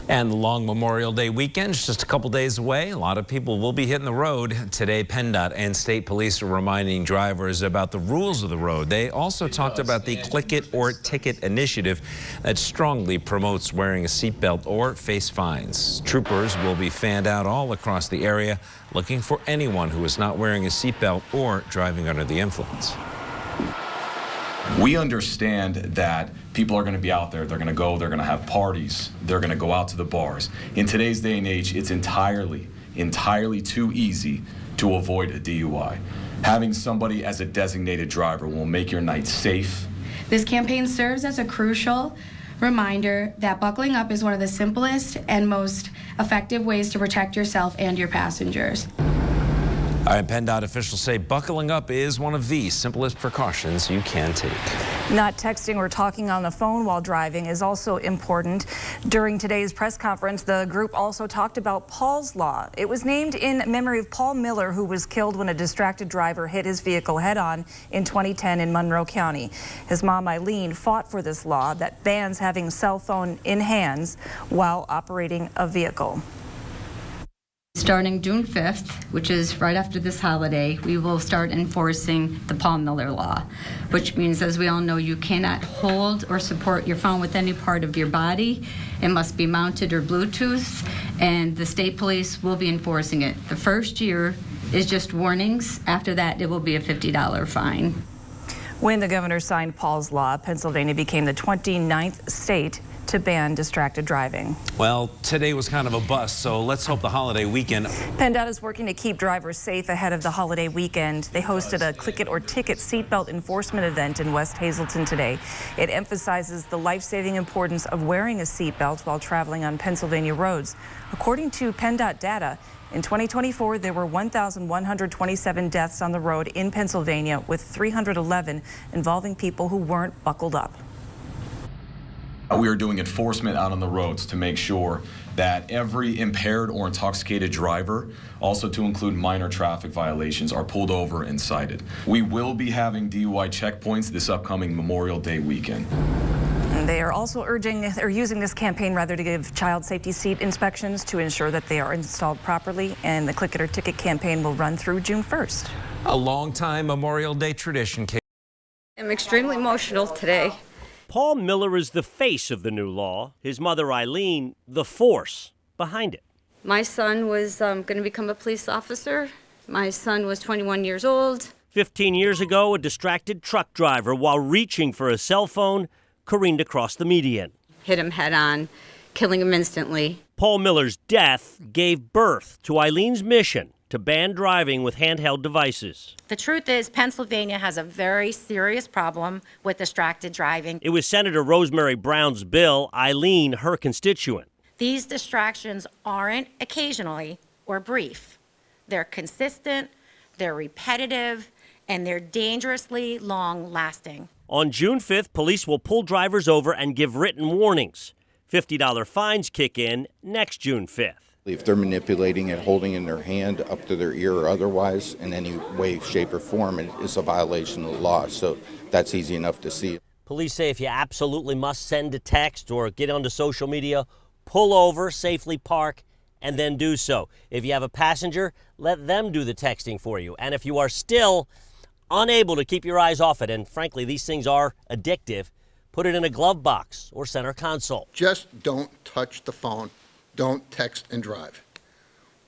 And the long Memorial Day weekend is just a couple days away. A lot of people will be hitting the road. Today, PennDOT and state police are reminding drivers about the rules of the road. They also talked about the Click It or Ticket initiative that strongly promotes wearing a seatbelt or face fines. Troopers will be fanned out all across the area looking for anyone who is not wearing a seatbelt or driving under the influence. We understand that people are going to be out there, they're going to have parties, they're going to go out to the bars. In today's day and age, it's entirely too easy to avoid a DUI. Having somebody as a designated driver will make your night safe. This campaign serves as a crucial reminder that buckling up is one of the simplest and most effective ways to protect yourself and your passengers. All right, PennDOT officials say buckling up is one of the simplest precautions you can take. Not texting or talking on the phone while driving is also important. During today's press conference, the group also talked about Paul's Law. It was named in memory of Paul Miller, who was killed when a distracted driver hit his vehicle head-on in 2010 in Monroe County. His mom, Eileen, fought for this law that bans having cell phone in hands while operating a vehicle. Starting June 5th, which is right after this holiday, we will start enforcing the Paul Miller Law, which means, as we all know, you cannot hold or support your phone with any part of your body. It must be mounted or Bluetooth, and the state police will be enforcing it. The first year is just warnings. After that, it will be a $50 fine. When the governor signed Paul's Law, Pennsylvania became the 29th state to ban distracted driving. Well, today was kind of a bust, so let's hope the holiday weekend. PennDOT is working to keep drivers safe ahead of the holiday weekend. They hosted a Click It or Ticket seatbelt enforcement event in West Hazleton today. It emphasizes the life-saving importance of wearing a seatbelt while traveling on Pennsylvania roads. According to PennDOT data, in 2024, there were 1,127 deaths on the road in Pennsylvania, with 311 involving people who weren't buckled up. We are doing enforcement out on the roads to make sure that every impaired or intoxicated driver, also to include minor traffic violations, are pulled over and cited. We will be having DUI checkpoints this upcoming Memorial Day weekend. And they are also using this campaign to give child safety seat inspections to ensure that they are installed properly, and the Click It or Ticket campaign will run through June 1st. A long-time Memorial Day tradition. I'm extremely emotional today. Paul Miller is the face of the new law. His mother, Eileen, the force behind it. My son was going to become a police officer. My son was 21 years old. 15 years ago, a distracted truck driver, while reaching for a cell phone, careened across the median. Hit him head on, killing him instantly. Paul Miller's death gave birth to Eileen's mission to ban driving with handheld devices. The truth is, Pennsylvania has a very serious problem with distracted driving. It was Senator Rosemary Brown's bill, Eileen, her constituent. These distractions aren't occasionally or brief. They're consistent, they're repetitive, and they're dangerously long-lasting. On June 5th, police will pull drivers over and give written warnings. $50 fines kick in next June 5th. If they're manipulating it, holding in their hand up to their ear or otherwise in any way, shape, or form, it is a violation of the law. So that's easy enough to see. Police say if you absolutely must send a text or get onto social media, pull over, safely park, and then do so. If you have a passenger, let them do the texting for you. And if you are still unable to keep your eyes off it, and frankly, these things are addictive, put it in a glove box or center console. Just don't touch the phone. Don't text and drive.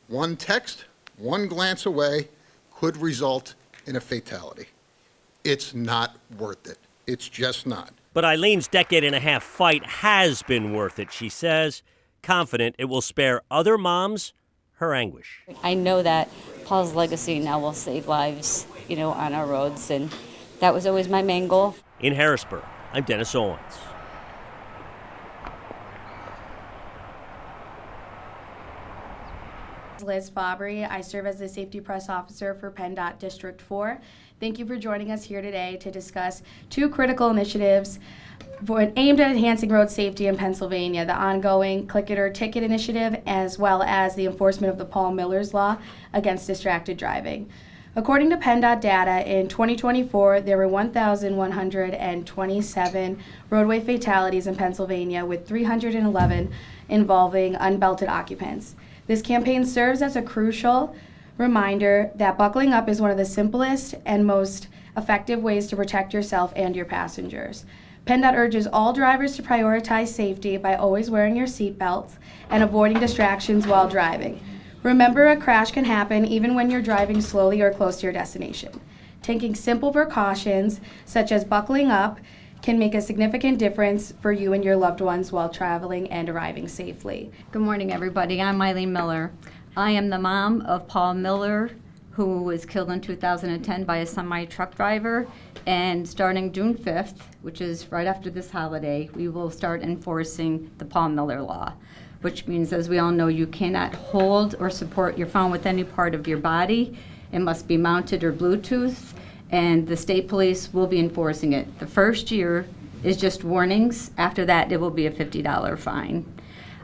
One text, one glance away could result in a fatality. It's not worth it. It's just not. But Eileen's decade-and-a-half fight has been worth it, she says, confident it will spare other moms her anguish. I know that Paul's legacy now will save lives, on our roads, and that was always my main goal. In Harrisburg, I'm Dennis Owens. Liz Fabri. I serve as the Safety Press Officer for PennDOT District 4. Thank you for joining us here today to discuss two critical initiatives aimed at enhancing road safety in Pennsylvania, the ongoing Click It or Ticket initiative, as well as the enforcement of the Paul Miller's Law against distracted driving. According to PennDOT data, in 2024, there were 1,127 roadway fatalities in Pennsylvania, with 311 involving unbelted occupants. This campaign serves as a crucial reminder that buckling up is one of the simplest and most effective ways to protect yourself and your passengers. PennDOT urges all drivers to prioritize safety by always wearing your seatbelts and avoiding distractions while driving. Remember, a crash can happen even when you're driving slowly or close to your destination. Taking simple precautions, such as buckling up, can make a significant difference for you and your loved ones while traveling and arriving safely. Good morning, everybody. I'm Eileen Miller. I am the mom of Paul Miller, who was killed in 2010 by a semi-truck driver. And starting June 5th, which is right after this holiday, we will start enforcing the Paul Miller law, which means, as we all know, you cannot hold or support your phone with any part of your body. It must be mounted or Bluetooth, and the state police will be enforcing it. The first year is just warnings. After that, it will be a $50 fine.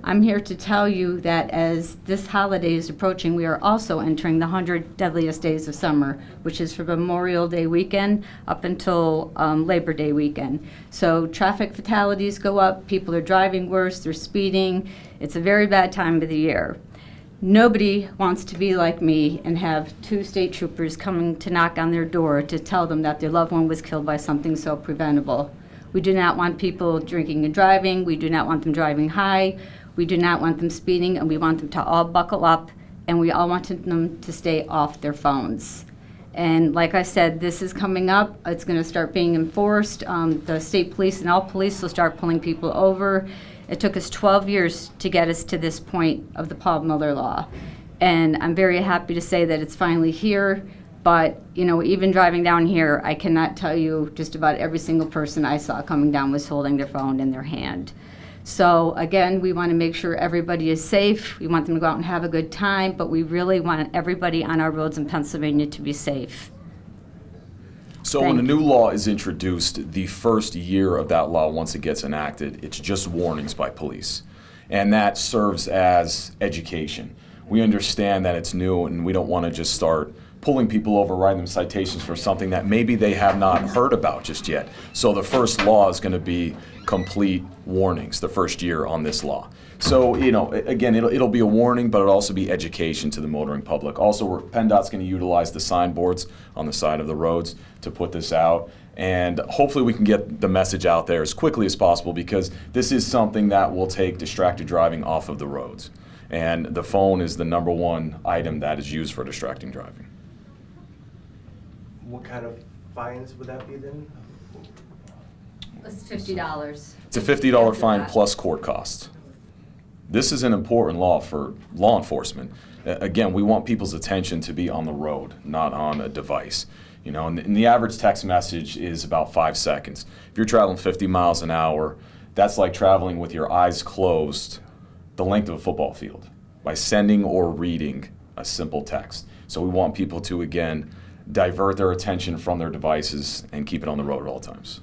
I'm here to tell you that as this holiday is approaching, we are also entering the 100 deadliest days of summer, which is from Memorial Day weekend up until Labor Day weekend. So traffic fatalities go up, people are driving worse, they're speeding. It's a very bad time of the year. Nobody wants to be like me and have two state troopers coming to knock on their door to tell them that their loved one was killed by something so preventable. We do not want people drinking and driving. We do not want them driving high. We do not want them speeding, and we want them to all buckle up, and we all want them to stay off their phones. And like I said, this is coming up. It's going to start being enforced. The state police and all police will start pulling people over. It took us 12 years to get us to this point of the Paul Miller law. And I'm very happy to say that it's finally here. But, you know, even driving down here, I cannot tell you just about every single person I saw coming down was holding their phone in their hand. So again, we want to make sure everybody is safe. We want them to go out and have a good time, but we really want everybody on our roads in Pennsylvania to be safe. So when a new law is introduced, the first year of that law, once it gets enacted, it's just warnings by police. And that serves as education. We understand that it's new, and we don't want to just start pulling people over, writing them citations for something that maybe they have not heard about just yet. So the first law is going to be complete warnings the first year on this law. So, you know, again, it'll be a warning, but it'll also be education to the motoring public. Also, PennDOT's going to utilize the signboards on the side of the roads to put this out. And hopefully we can get the message out there as quickly as possible, because this is something that will take distracted driving off of the roads. And the phone is the #1 item that is used for distracting driving. What kind of fines would that be then? It's $50. It's a $50 fine plus court costs. This is an important law for law enforcement. Again, we want people's attention to be on the road, not on a device. You know, and the average text message is about 5 seconds. If you're traveling 50 miles an hour, that's like traveling with your eyes closed the length of a football field by sending or reading a simple text. So we want people to, again, divert their attention from their devices and keep it on the road at all times.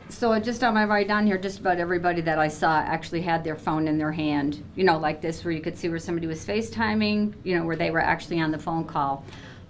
So just on my ride down here, just about everybody that I saw actually had their phone in their hand, you know, like this, where you could see where somebody was FaceTiming, you know, where they were actually on the phone call.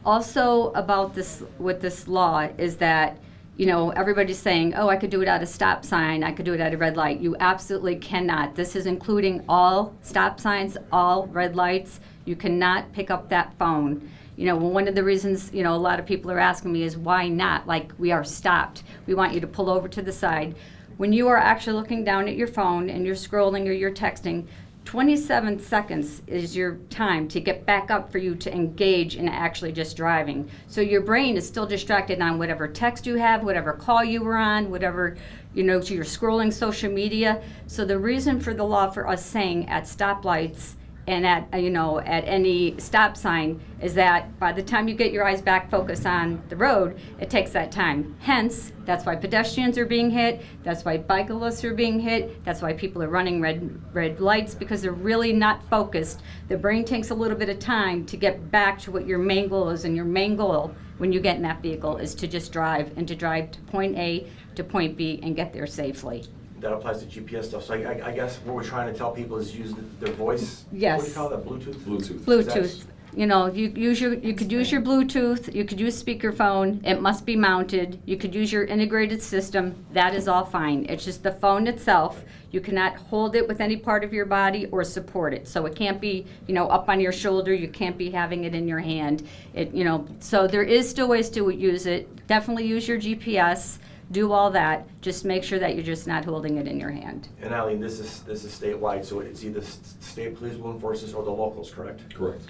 Also about this, with this law, is that, you know, everybody's saying, oh, I could do it at a stop sign, I could do it at a red light. You absolutely cannot. This is including all stop signs, all red lights. You cannot pick up that phone. You know, one of the reasons, you know, a lot of people are asking me is why not? Like, we are stopped. We want you to pull over to the side. When you are actually looking down at your phone and you're scrolling or you're texting, 27 seconds is your time to get back up for you to engage in actually just driving. So your brain is still distracted on whatever text you have, whatever call you were on, whatever, you know, you're scrolling social media. So the reason for the law for us saying at stoplights and at, you know, at any stop sign is that by the time you get your eyes back focused on the road, it takes that time. Hence, that's why pedestrians are being hit, that's why bicyclists are being hit, that's why people are running red lights, because they're really not focused. The brain takes a little bit of time to get back to what your main goal is, and your main goal when you get in that vehicle is to just drive, and to drive to point A to point B and get there safely. That applies to GPS stuff. So I guess what we're trying to tell people is use their voice. Yes. What do you call that? Bluetooth? Bluetooth. Bluetooth. You know, you could use your Bluetooth, you could use speakerphone, it must be mounted, you could use your integrated system, that is all fine. It's just the phone itself, you cannot hold it with any part of your body or support it. So it can't be, you know, up on your shoulder, you can't be having it in your hand. You know, so there is still ways to use it. Definitely use your GPS, do all that, just make sure that you're just not holding it in your hand. And Eileen, this is statewide, so it's either state police will enforce this or the locals, correct?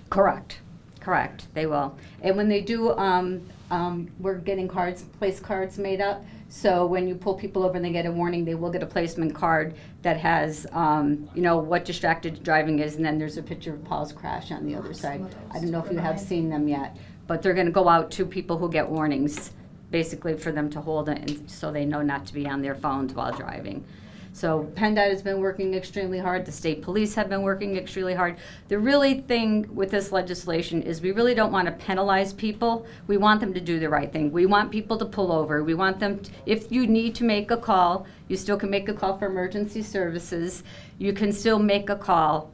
Correct. Correct, they will. And when they do, we're getting place cards made up. So when you pull people over and they get a warning, they will get a placement card that has, you know, what distracted driving is, and then there's a picture of Paul's crash on the other side. I don't know if you have seen them yet, but they're gonna go out to people who get warnings, basically for them to hold it, and so they know not to be on their phones while driving. So PennDOT has been working extremely hard. The state police have been working extremely hard. The really thing with this legislation is we really don't want to penalize people. We want them to do the right thing. We want people to pull over. We want them to, if you need to make a call, you still can make a call for emergency services. You can still make a call,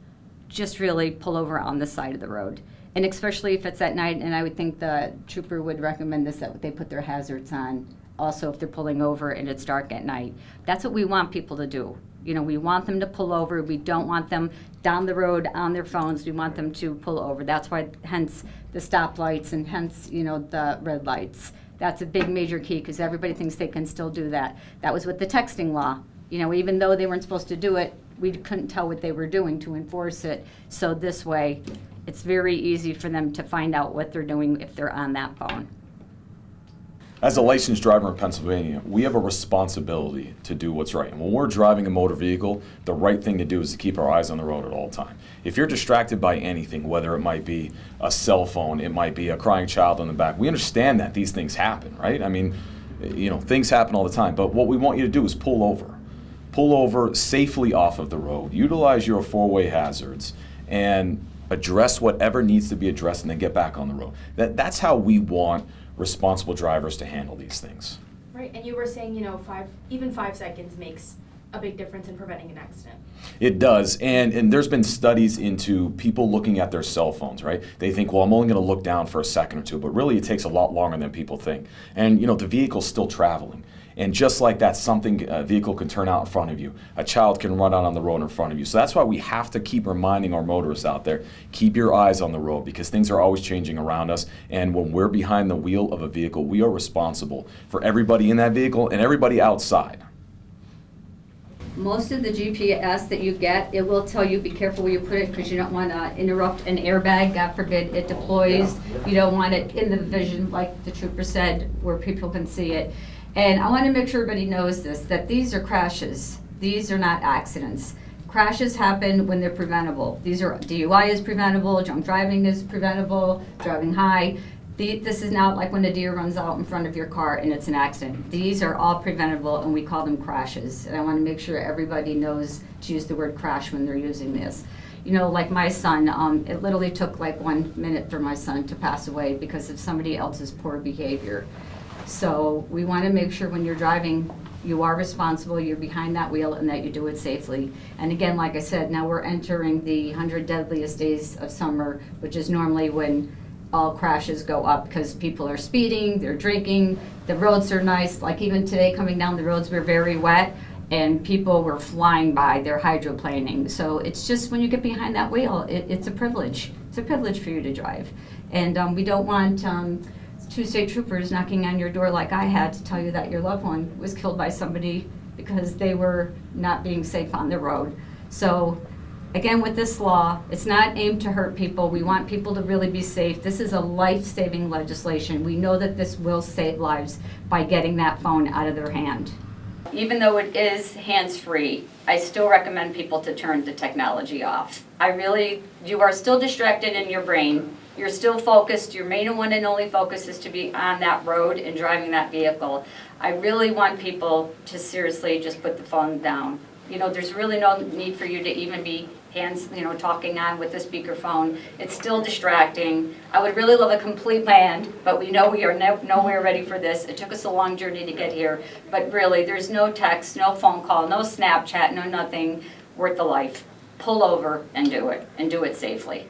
just really pull over on the side of the road. And especially if it's at night, and I would think the trooper would recommend this, that they put their hazards on. Also, if they're pulling over and it's dark at night. That's what we want people to do. You know, we want them to pull over. We don't want them down the road on their phones. We want them to pull over. That's why, hence the stoplights and hence, you know, the red lights. That's a big major key because everybody thinks they can still do that. That was with the texting law. You know, even though they weren't supposed to do it, we couldn't tell what they were doing to enforce it. So this way, it's very easy for them to find out what they're doing if they're on that phone. As a licensed driver in Pennsylvania, we have a responsibility to do what's right. And when we're driving a motor vehicle, the right thing to do is to keep our eyes on the road at all times. If you're distracted by anything, whether it might be a cell phone, it might be a crying child in the back, we understand that these things happen, right? I mean, you know, things happen all the time. But what we want you to do is pull over. Pull over safely off of the road. Utilize your four-way hazards and address whatever needs to be addressed and then get back on the road. That's how we want responsible drivers to handle these things. Right, and you were saying, you know, even 5 seconds makes a big difference in preventing an accident. It does, and there's been studies into people looking at their cell phones, right? They think, well, I'm only going to look down for a second or two, but really it takes a lot longer than people think. And, you know, the vehicle's still traveling. And just like that, a vehicle can turn out in front of you. A child can run out on the road in front of you. So that's why we have to keep reminding our motorists out there, keep your eyes on the road because things are always changing around us. And when we're behind the wheel of a vehicle, we are responsible for everybody in that vehicle and everybody outside. Most of the GPS that you get, it will tell you be careful where you put it because you don't want to interrupt an airbag. God forbid it deploys. You don't want it in the vision, like the trooper said, where people can see it. And I want to make sure everybody knows this, that these are crashes. These are not accidents. Crashes happen when they're preventable. These are, DUI is preventable, drunk driving is preventable, driving high. This is not like when a deer runs out in front of your car and it's an accident. These are all preventable and we call them crashes. And I want to make sure everybody knows to use the word crash when they're using this. You know, like my son, it literally took like 1 minute for my son to pass away because of somebody else's poor behavior. So we want to make sure when you're driving, you are responsible, you're behind that wheel, and that you do it safely. And again, like I said, now we're entering the 100 deadliest days of summer, which is normally when all crashes go up because people are speeding, they're drinking, the roads are nice. Like even today coming down the roads, we're very wet, and people were flying by, they're hydroplaning. So it's just when you get behind that wheel, it's a privilege. It's a privilege for you to drive. And we don't want 2 state troopers knocking on your door like I had to tell you that your loved one was killed by somebody because they were not being safe on the road. So again, with this law, it's not aimed to hurt people. We want people to really be safe. This is a life-saving legislation. We know that this will save lives by getting that phone out of their hand. Even though it is hands-free, I still recommend people to turn the technology off. You are still distracted in your brain. You're still focused. Your main one and only focus is to be on that road and driving that vehicle. I really want people to seriously just put the phone down. You know, there's really no need for you to even be talking on with the speakerphone. It's still distracting. I would really love a complete plan, but we know we are nowhere ready for this. It took us a long journey to get here, but really there's no text, no phone call, no Snapchat, no nothing worth the life. Pull over and do it safely.